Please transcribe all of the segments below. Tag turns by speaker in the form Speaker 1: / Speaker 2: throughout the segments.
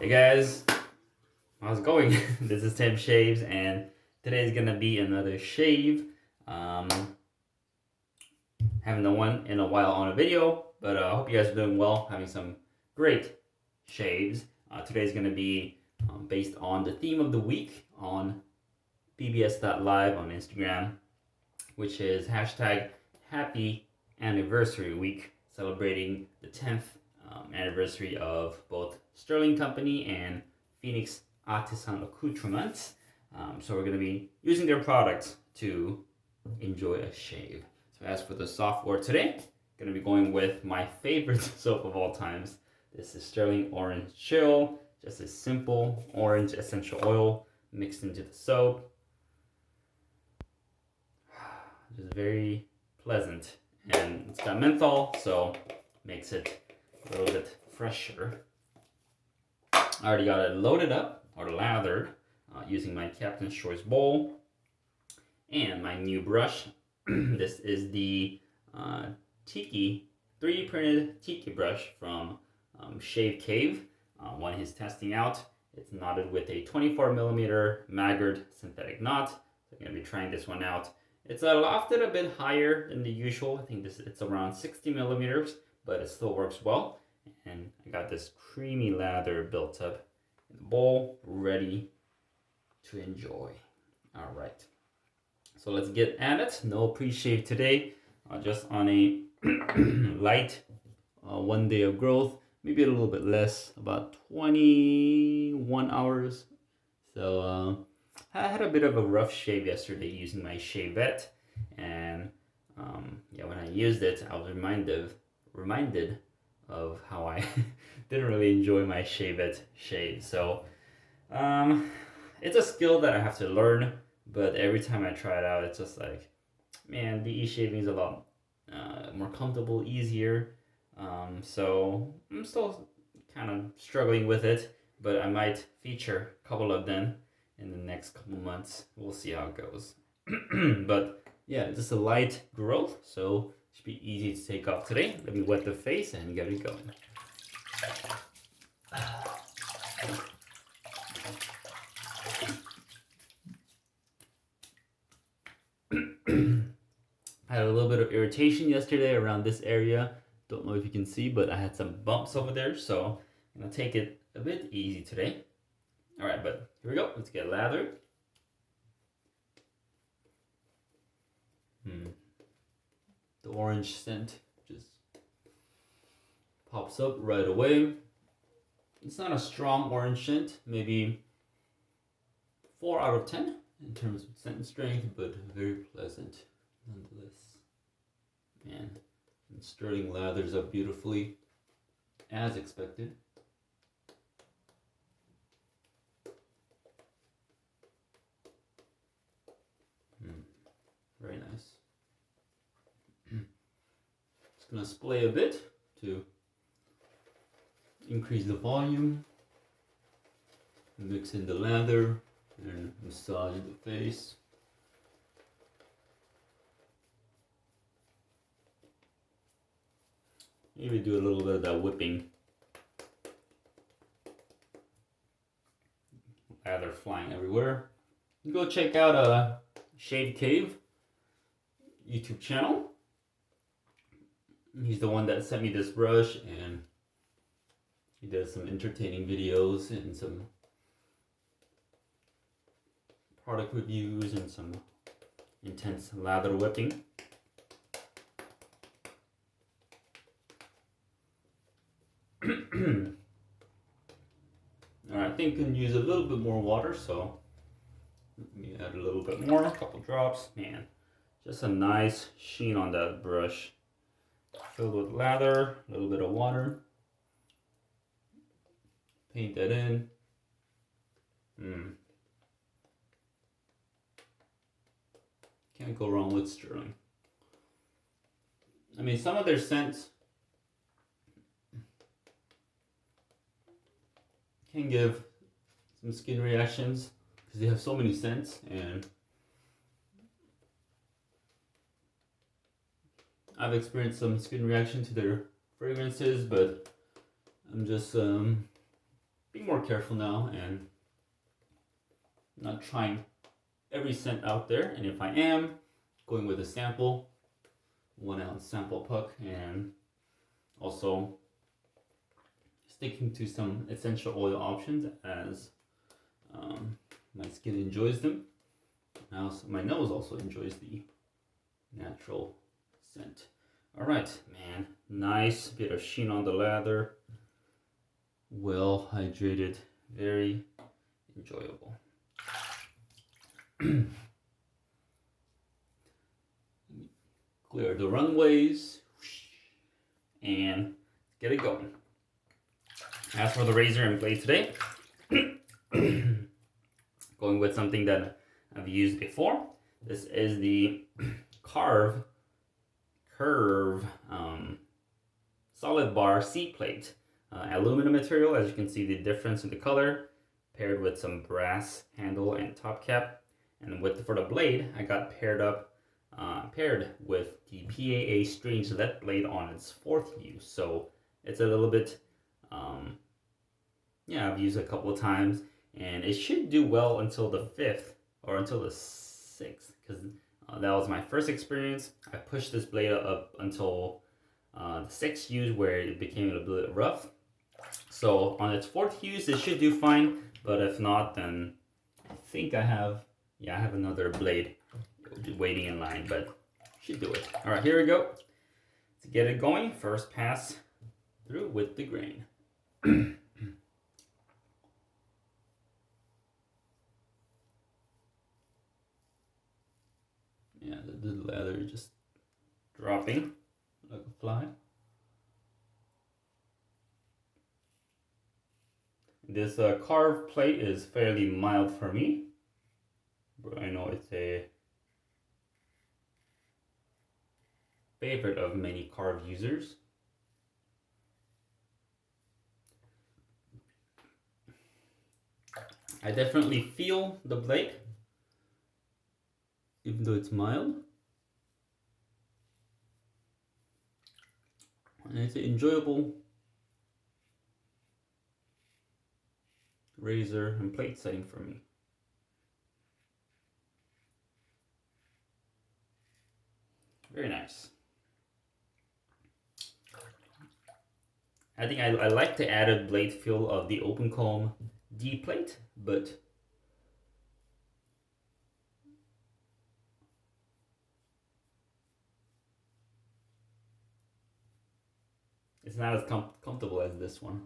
Speaker 1: Hey guys, how's it going? This is Tim Shaves, and today's gonna be another shave. Haven't done one in a while on a video, but I hope you guys are doing well, having some great shaves. Today's gonna be based on the theme of the week on BBS.Live on Instagram, which is hashtag Happy Anniversary Week, celebrating the 10th anniversary of both Stirling Company and Phoenix Artisan Accoutrements. So we're going to be using their products to enjoy a shave. So as for the software today, I'm going to be going with my favorite soap of all times. This is Stirling Orange Chill, just a simple orange essential oil mixed into the soap. Just very pleasant, and it's got menthol, so makes it a little bit fresher. I already got it loaded up or lathered using my Captain's Choice bowl and my new brush. This is the Tiki 3D printed Tiki brush from ShaveCave. One he's testing out. It's knotted with a 24mm Maggard synthetic knot. So I'm going to be trying this one out. It's lofted a bit higher than the usual. I think it's around 60mm, but it still works well. And I got this creamy lather built up in the bowl, ready to enjoy. All right, so let's get at it. No pre-shave today, just on a light 1 day of growth, maybe a little bit less, about 21 hours. So I had a bit of a rough shave yesterday using my shavette, and yeah, when I used it, I was reminded of how I didn't really enjoy my shavette shave. So it's a skill that I have to learn, but every time I try it out, it's just like, man, the e-shaving is a lot more comfortable, easier. So I'm still kind of struggling with it, but I might feature a couple of them in the next couple months. We'll see how it goes. But yeah, just a light growth, so it should be easy to take off today. Let me wet the face and get it going. I had a little bit of irritation yesterday around this area. Don't know if you can see, but I had some bumps over there, so I'm gonna take it a bit easy today. All right, but here we go. Let's get lathered. The orange scent just pops up right away. It's not a strong orange scent, maybe 4 out of 10 in terms of scent strength, but very pleasant nonetheless. Man, and Stirling lathers up beautifully, as expected. Very nice. Just gonna splay a bit to increase the volume, mix in the lather, and massage the face. Maybe do a little bit of that whipping. Lather flying everywhere. Go check out ShaveCave YouTube channel. He's the one that sent me this brush, and he does some entertaining videos and some product reviews and some intense lather whipping. Alright, I think you can use a little bit more water, so let me add a little bit more, a couple drops. Man, just a nice sheen on that brush. Filled with lather, a little bit of water. Paint that in. Can't go wrong with Stirling. I mean, some of their scents can give some skin reactions because they have so many scents, and I've experienced some skin reaction to their fragrances, but I'm just be more careful now and not trying every scent out there. And if I am going with a sample, 1 ounce sample puck, and also sticking to some essential oil options as my skin enjoys them. My nose also enjoys the natural scent. All right, man, nice bit of sheen on the lather. Well hydrated, very enjoyable. Clear the runways and get it going. As for the razor and blade today, going with something that I've used before. This is the Karve solid bar seat plate. Aluminum material, as you can see the difference in the color, paired with some brass handle and top cap. And for the blade, I got paired with the PAA Strangelet blade on its 4th use. So it's a little bit, I've used it a couple of times, and it should do well until the 5th or until the 6th, because that was my first experience. I pushed this blade up until the 6th use, where it became a little bit rough. So on its 4th use, it should do fine, but if not, then I think I have another blade waiting in line, but should do it. All right, here we go. To get it going, first pass through with the grain. Yeah, the lather is just dropping like a fly. This Karve plate is fairly mild for me, but I know it's a favorite of many Karve users. I definitely feel the blade, even though it's mild. And it's an enjoyable razor and plate setting for me. Very nice. I think I like the added blade feel of the open comb D plate, but it's not as comfortable as this one.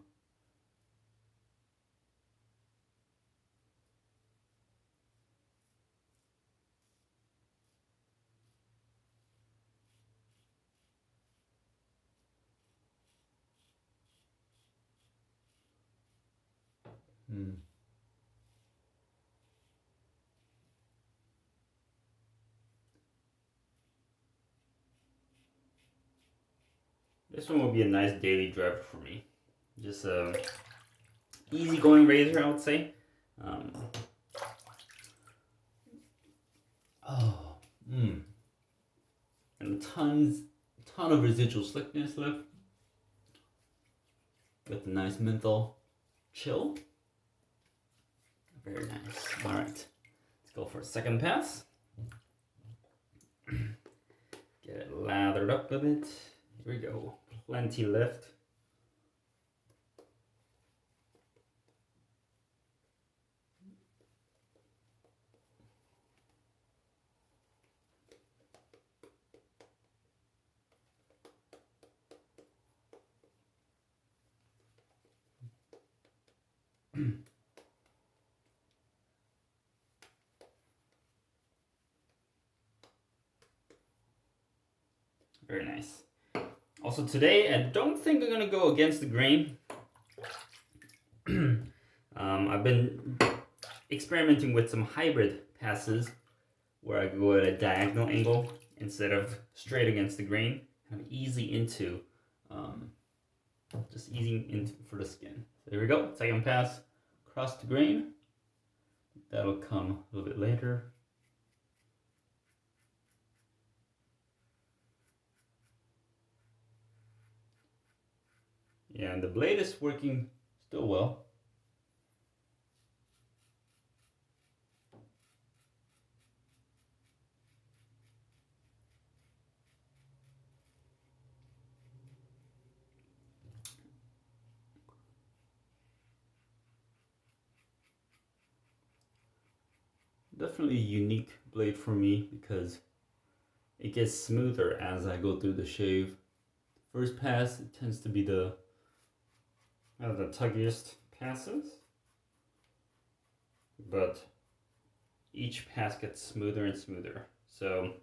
Speaker 1: This one will be a nice daily driver for me. Just a easygoing razor, I would say. And ton of residual slickness left, with a nice menthol chill. Very nice. All right, let's go for a second pass. Get it lathered up a bit. Here we go. Plenty left. Very nice. Also today, I don't think I'm gonna go against the grain. I've been experimenting with some hybrid passes where I go at a diagonal angle instead of straight against the grain, kind of easing into, just easing into for the skin. So there we go, second pass across the grain. That'll come a little bit later. Yeah, and the blade is working still well. Definitely a unique blade for me because it gets smoother as I go through the shave. First pass, it tends to be the tuggiest passes, but each pass gets smoother and smoother. So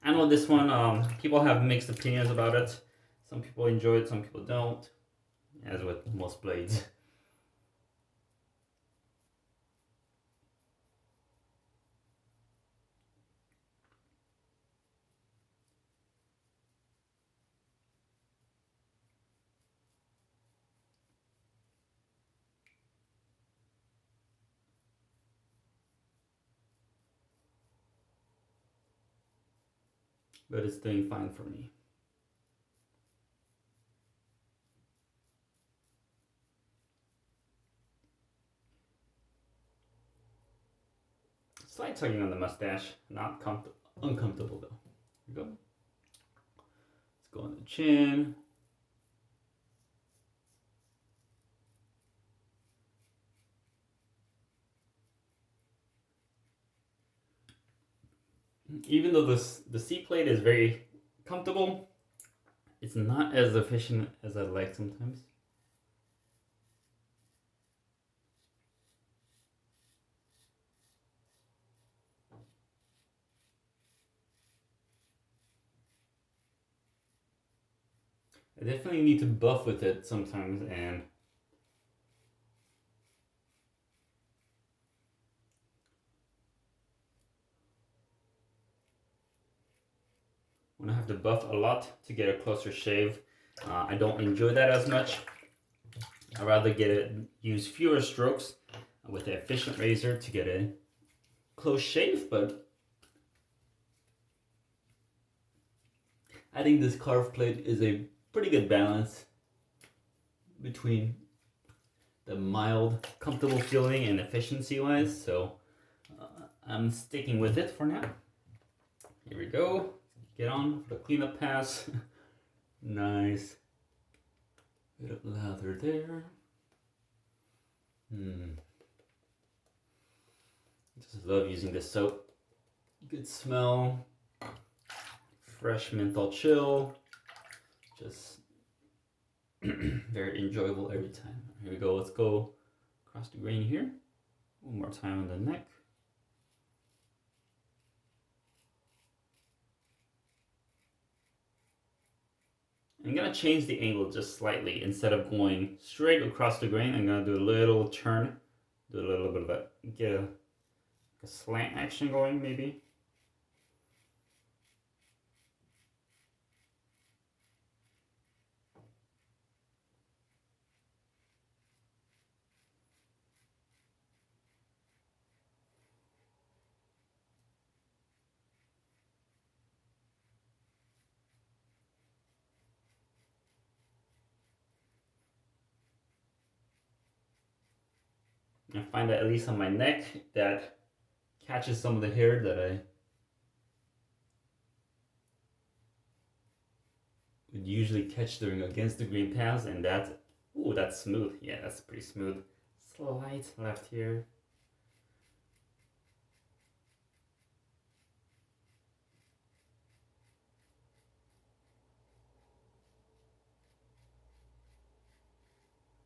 Speaker 1: I know this one, people have mixed opinions about it. Some people enjoy it, some people don't, as with most blades. But it's doing fine for me. Slight tugging on the mustache, not uncomfortable though. Here we go. Let's go on the chin. Even though the C plate is very comfortable, it's not as efficient as I'd like sometimes. I definitely need to buff with it sometimes, and when I have to buff a lot to get a closer shave, I don't enjoy that as much. I'd rather use fewer strokes with an efficient razor to get a close shave, but I think this Karve plate is a pretty good balance between the mild, comfortable feeling and efficiency-wise, so I'm sticking with it for now. Here we go. Get on for the cleanup pass. Nice. Bit of lather there. Just love using this soap. Good smell. Fresh menthol chill. Just very enjoyable every time. Here we go. Let's go across the grain here. One more time on the neck. I'm gonna change the angle just slightly. Instead of going straight across the grain, I'm gonna do a little turn, do a little bit of get a slant action going maybe. I find that at least on my neck, that catches some of the hair that I would usually catch during against the grain pass, and that's, ooh, that's smooth. Yeah, that's pretty smooth. Slight left here.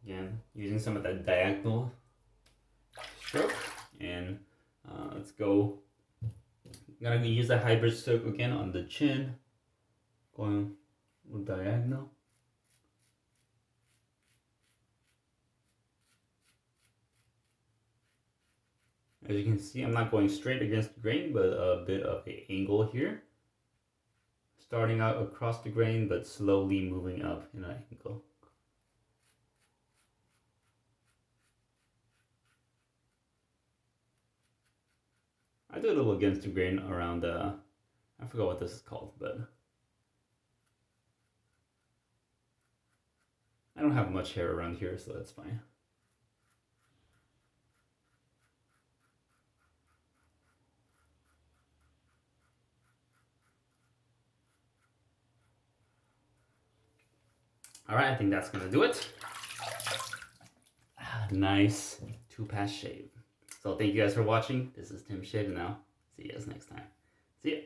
Speaker 1: Again, using some of that diagonal stroke, and let's go. I'm gonna use a hybrid stroke again on the chin, going diagonal. As you can see, I'm not going straight against the grain, but a bit of an angle here. Starting out across the grain, but slowly moving up in an angle. I do a little against the grain around I forgot what this is called, but I don't have much hair around here, so that's fine. All right, I think that's gonna do it. Nice 2-pass shave. So thank you guys for watching. This is Tim shaving now. See you guys next time. See ya.